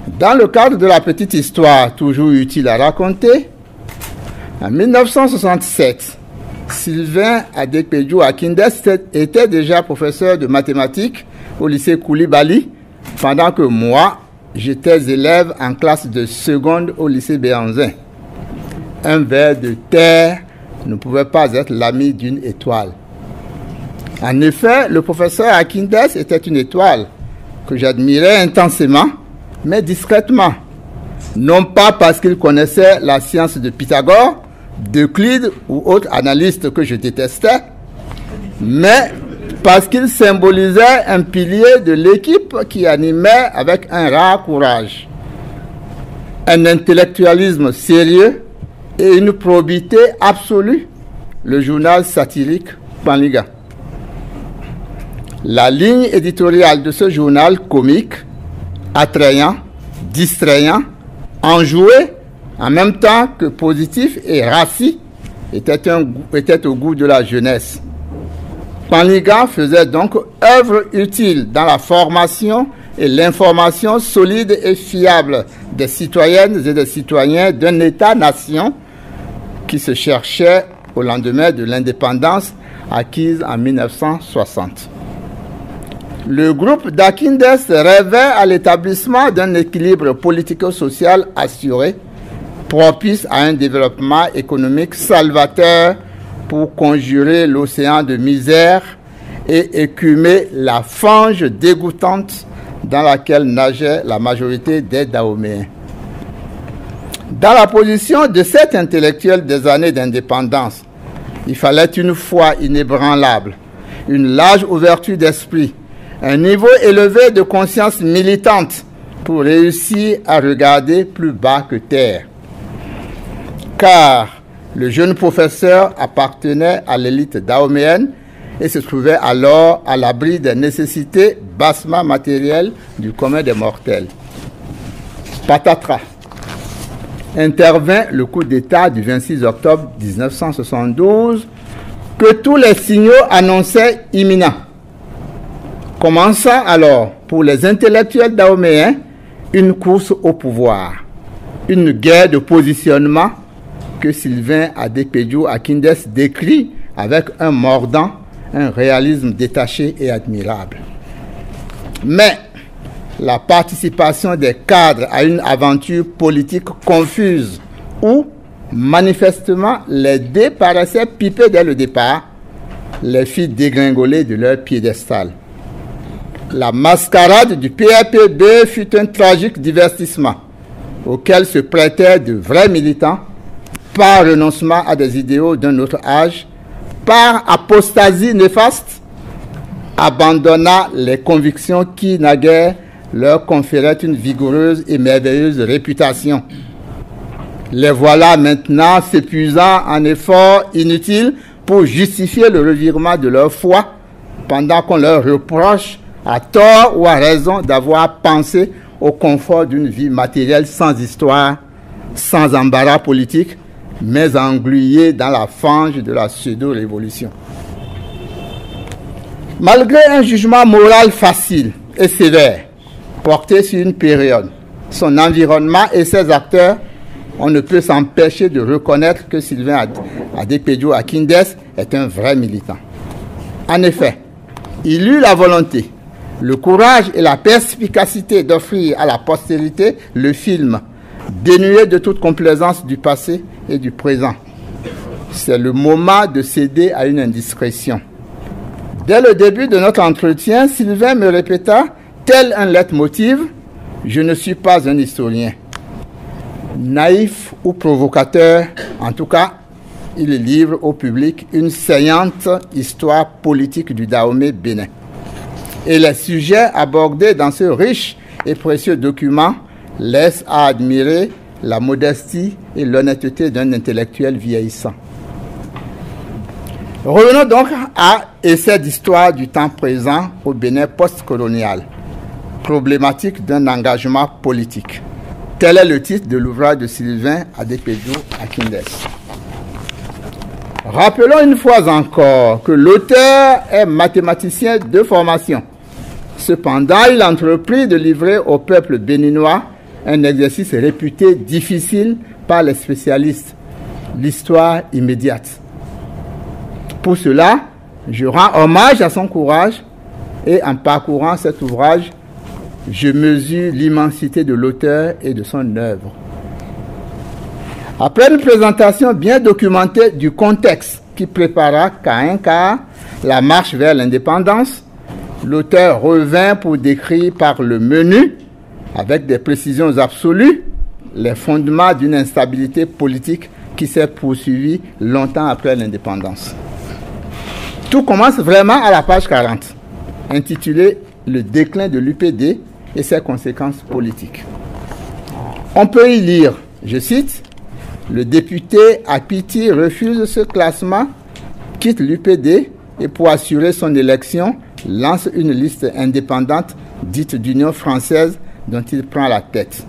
Dans le cadre de la petite histoire toujours utile à raconter, en 1967, Sylvain Adekpéju Akindes était déjà professeur de mathématiques au lycée Koulibaly, pendant que moi, j'étais élève en classe de seconde au lycée Béhanzin. Un ver de terre ne pouvait pas être l'ami d'une étoile. En effet, le professeur Akindes était une étoile que j'admirais intensément, mais discrètement. Non pas parce qu'il connaissait la science de Pythagore, d'Euclide ou autres analystes que je détestais, mais parce qu'il symbolisait un pilier de l'équipe qui animait avec un rare courage, un intellectualisme sérieux et une probité absolue, le journal satirique Panliga. La ligne éditoriale de ce journal comique, attrayant, distrayant, enjoué, en même temps que positif et rassis, était au goût de la jeunesse. Panliga faisait donc œuvre utile dans la formation et l'information solide et fiable des citoyennes et des citoyens d'un État-nation qui se cherchait au lendemain de l'indépendance acquise en 1960. Le groupe d'Akindes rêvait à l'établissement d'un équilibre politico-social assuré, propice à un développement économique salvateur pour conjurer l'océan de misère et écumer la fange dégoûtante dans laquelle nageait la majorité des Dahoméens. Dans la position de cet intellectuel des années d'indépendance, il fallait une foi inébranlable, une large ouverture d'esprit, un niveau élevé de conscience militante pour réussir à regarder plus bas que terre. Car le jeune professeur appartenait à l'élite dahoméenne et se trouvait alors à l'abri des nécessités bassement matérielles du commun des mortels. Patatras. Intervint le coup d'État du 26 octobre 1972 que tous les signaux annonçaient imminents. Commença alors pour les intellectuels dahoméens une course au pouvoir, une guerre de positionnement que Sylvain Adekpéju Akindes décrit avec un mordant, un réalisme détaché et admirable. Mais la participation des cadres à une aventure politique confuse où, manifestement, les dés paraissaient piper dès le départ, les fit dégringoler de leur piédestal. La mascarade du PRPB fut un tragique divertissement auquel se prêtaient de vrais militants par renoncement à des idéaux d'un autre âge, par apostasie néfaste, abandonnant les convictions qui, naguère, leur conféraient une vigoureuse et merveilleuse réputation. Les voilà maintenant s'épuisant en efforts inutiles pour justifier le revirement de leur foi, pendant qu'on leur reproche, à tort ou à raison, d'avoir pensé au confort d'une vie matérielle sans histoire, sans embarras politique, mais englués dans la fange de la pseudo-révolution. Malgré un jugement moral facile et sévère, porté sur une période, son environnement et ses acteurs, on ne peut s'empêcher de reconnaître que Sylvain Adekpéju Akindes est un vrai militant. En effet, il eut la volonté, le courage et la perspicacité d'offrir à la postérité le film, dénué de toute complaisance du passé et du présent. C'est le moment de céder à une indiscrétion. Dès le début de notre entretien, Sylvain me répéta, tel un leitmotiv, « Je ne suis pas un historien ». Naïf ou provocateur, en tout cas, il livre au public une saillante histoire politique du Dahomey bénin. Et les sujets abordés dans ce riche et précieux document laissent à admirer la modestie et l'honnêteté d'un intellectuel vieillissant. Revenons donc à Essai d'histoire du temps présent au Bénin post-colonial, problématique d'un engagement politique. Tel est le titre de l'ouvrage de Sylvain Adekpéju Akindes. Rappelons une fois encore que l'auteur est mathématicien de formation. Cependant, il entreprit de livrer au peuple béninois un exercice réputé difficile par les spécialistes, l'histoire immédiate. Pour cela, je rends hommage à son courage et en parcourant cet ouvrage, je mesure l'immensité de l'auteur et de son œuvre. Après une présentation bien documentée du contexte qui prépara qu'à un quart la marche vers l'indépendance, l'auteur revint pour décrire par le menu, avec des précisions absolues, les fondements d'une instabilité politique qui s'est poursuivie longtemps après l'indépendance. Tout commence vraiment à la page 40, intitulée « Le déclin de l'UPD et ses conséquences politiques ». On peut y lire, je cite, « Le député Apiti refuse ce classement, quitte l'UPD et pour assurer son élection, lance une liste indépendante dite d'Union française dont il prend la tête.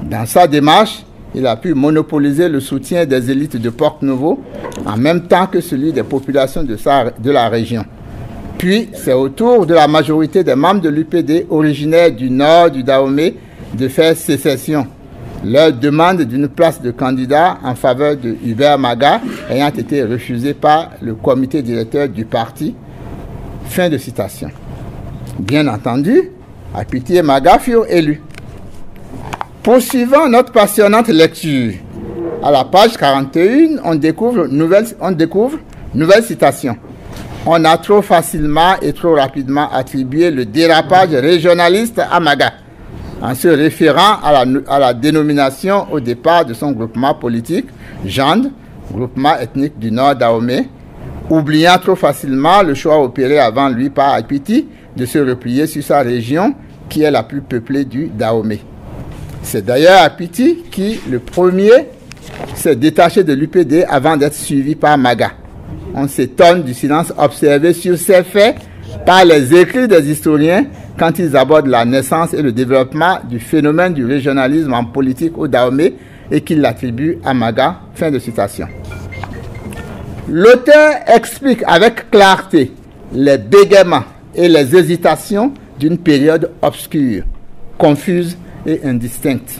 Dans sa démarche, il a pu monopoliser le soutien des élites de Porte-Nouveau en même temps que celui des populations de la région. Puis, c'est au tour de la majorité des membres de l'UPD originaires du nord du Dahomey de faire sécession. Leur demande d'une place de candidat en faveur de Hubert Maga ayant été refusée par le comité directeur du parti. Fin de citation. Bien entendu, Apiti et Maga furent élus. Poursuivant notre passionnante lecture, à la page 41, on découvre nouvelle citation. On a trop facilement et trop rapidement attribué le dérapage régionaliste à Maga, en se référant à la dénomination au départ de son groupement politique, JAND, groupement ethnique du Nord Dahomey, oubliant trop facilement le choix opéré avant lui par Apiti de se replier sur sa région, qui est la plus peuplée du Dahomey. C'est d'ailleurs Apiti qui, le premier, s'est détaché de l'UPD avant d'être suivi par Maga. On s'étonne du silence observé sur ces faits par les écrits des historiens quand ils abordent la naissance et le développement du phénomène du régionalisme en politique au Dahomey et qu'ils l'attribuent à Maga. Fin de citation. L'auteur explique avec clarté les bégaiements et les hésitations d'une période obscure, confuse et indistincte.